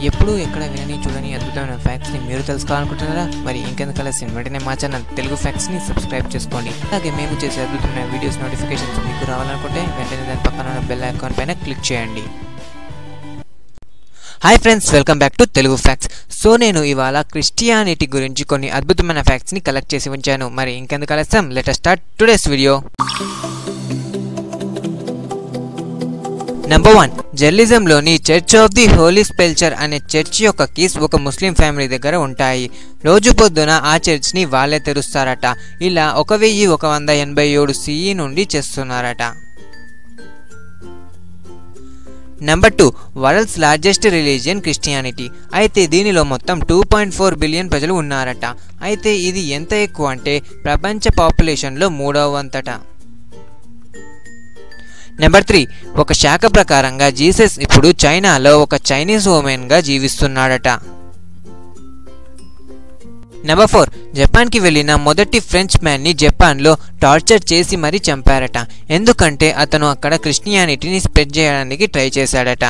ఎప్పుడు ఎక్కడ వినని చూడని అద్భుతమైన ఫ్యాక్ట్స్ని మీరు తెలుసుకోవాలనుకుంటున్నారా? మరి ఇంకెందుకు ఆలస్యం, వెంటనే మా ఛానల్ తెలుగు ఫ్యాక్ట్స్ని సబ్స్క్రైబ్ చేసుకోండి. అలాగే మేము చేసే అద్భుతమైన వీడియోస్ నోటిఫికేషన్స్ మీకు రావాలనుకుంటే వెంటనే దాని పక్కన ఉన్న బెల్ ఐకాన్ పైన క్లిక్ చేయండి. Hi friends, welcome back to Telugu facts. So నేను ఇవాళ క్రిస్టియానిటీ గురించి కొన్ని అద్భుతమైన ఫ్యాక్ట్స్ని కలెక్ట్ చేసి ఉంచాను. మరి ఇంకెందుకు ఆలస్యం, let us start today's video. Number 1, జర్నలిజంలోని church of the holy sepulchre అనే చర్చ్ యొక్క కీస్ ఒక ముస్లిం ఫ్యామిలీ దగ్గర ఉంటాయి. రోజు పొద్దున ఆ చర్చ్ని వాళ్ళే తెరుస్తారట. ఇలా 1187 CE నుండి చేస్తున్నారట. Number 2, world's largest religion Christianity. అయితే దీనిలో మొత్తం 2.4 బిలియన్ ప్రజలు ఉన్నారట. అయితే ఇది ఎంత ఎక్కువ అంటే ప్రపంచ పాపులేషన్లో 3వ వంతట. నెంబర్ 3, ఒక శాఖ ప్రకారంగా జీసస్ ఇప్పుడు చైనాలో ఒక చైనీస్ ఉమెన్గా జీవిస్తున్నాడట. నెంబర్ 4, జపాన్కి వెళ్ళిన మొదటి ఫ్రెంచ్ మ్యాన్ని జపాన్లో టార్చర్ చేసి మరీ చంపారట. ఎందుకంటే అతను అక్కడ క్రిస్టియానిటీని స్ప్రెడ్ చేయడానికి ట్రై చేశాడట.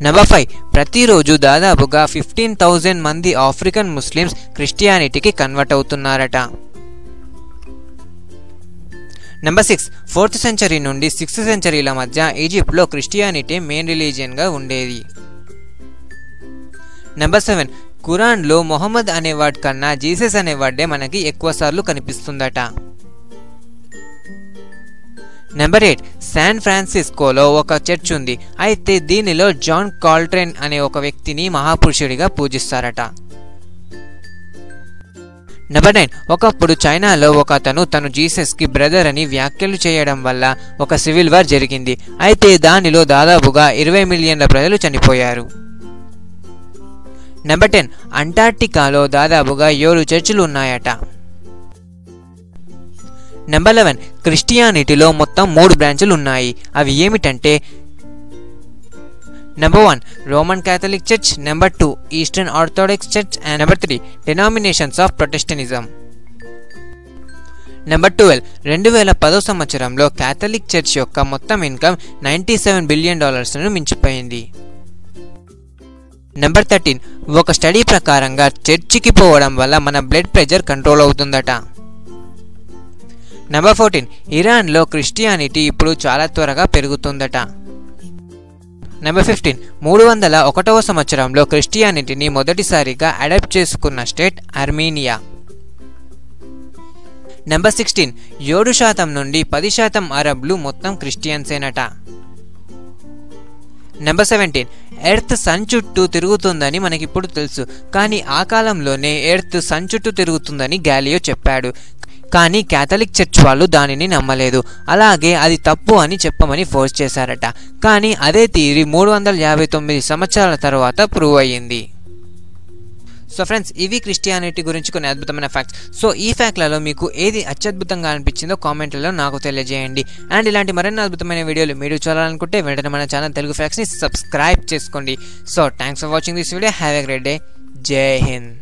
నెంబర్ 5, ప్రతిరోజు దాదాపుగా 15,000 మంది ఆఫ్రికన్ ముస్లిమ్స్ క్రిస్టియానిటీకి కన్వర్ట్ అవుతున్నారట. నెంబర్ 6, 4th సెంచరీ నుండి 6th సెంచరీల మధ్య ఈజిప్ట్లో క్రిస్టియానిటీ మెయిన్ రిలీజియన్గా ఉండేది. నెంబర్ 7, ఖురాన్లో మొహమ్మద్ అనే వర్డ్ కన్నా జీసస్ అనే వర్డే మనకి ఎక్కువ సార్లు కనిపిస్తుందట. నెంబర్ 8, శాన్ ఫ్రాన్సిస్కోలో ఒక చర్చ్ ఉంది. అయితే దీనిలో జాన్ కాల్ట్రైన్ అనే ఒక వ్యక్తిని మహాపురుషుడిగా పూజిస్తారట. నెంబర్ 9, ఒకప్పుడు చైనాలో ఒక అతను తను జీసస్కి బ్రదర్ అని వ్యాఖ్యలు చేయడం వల్ల ఒక సివిల్ వార్ జరిగింది. అయితే దానిలో దాదాపుగా 20 మిలియన్ల ప్రజలు చనిపోయారు. నెంబర్ 10, అంటార్క్టికాలో దాదాపుగా 7 చర్చిలు ఉన్నాయట. నెంబర్ 11, క్రిస్టియానిటీలో మొత్తం 3 బ్రాంచులు ఉన్నాయి. అవి ఏమిటంటే number 1, Roman Catholic church, number 2, Eastern Orthodox church, and number 3, denominations of Protestantism. Number 12, 2010 సంవత్సరంలో క్యాథలిక్ చర్చ్ యొక్క మొత్తం ఇన్కమ్ $97 బిలియన్ మించిపోయింది. నెంబర్ 13, ఒక స్టడీ ప్రకారంగా చర్చికి పోవడం వల్ల మన బ్లడ్ ప్రెషర్ కంట్రోల్ అవుతుందట. నెంబర్ 14, ఇరాన్లో క్రిస్టియానిటీ ఇప్పుడు చాలా త్వరగా పెరుగుతుందట. నెంబర్ 15, 301వ సంవత్సరంలో క్రిస్టియానిటీని మొదటిసారిగా అడాప్ట్ చేసుకున్న స్టేట్ ఆర్మేనియా. నెంబర్ 16, 7% నుండి 10% అరబ్లు మొత్తం క్రిస్టియన్సేనట. నెంబర్ 17, ఎర్త్ సన్ చుట్టూ తిరుగుతుందని మనకిప్పుడు తెలుసు. కానీ ఆ కాలంలోనే ఎర్త్ సన్ చుట్టూ తిరుగుతుందని గ్యాలియో చెప్పాడు. కానీ క్యాథలిక్ చర్చ్ వాళ్ళు దానిని నమ్మలేదు. అలాగే అది తప్పు అని చెప్పమని ఫోర్స్ చేశారట. కానీ అదే థియరీ 359 సంవత్సరాల తర్వాత ప్రూవ్ అయ్యింది. సో ఫ్రెండ్స్, ఇవి క్రిస్టియానిటీ గురించి కొన్ని అద్భుతమైన ఫ్యాక్ట్స్. సో ఈ ఫ్యాక్ట్లలో మీకు ఏది అత్యద్భుతంగా అనిపించిందో కామెంట్లలో నాకు తెలియజేయండి. అండ్ ఇలాంటి మరిన్ని అద్భుతమైన వీడియోలు మీరు చూడాలనుకుంటే వెంటనే మన ఛానల్ తెలుగు ఫ్యాక్ట్స్ని సబ్స్క్రైబ్ చేసుకోండి. So thanks for watching this video. Have a great day. జై హింద్.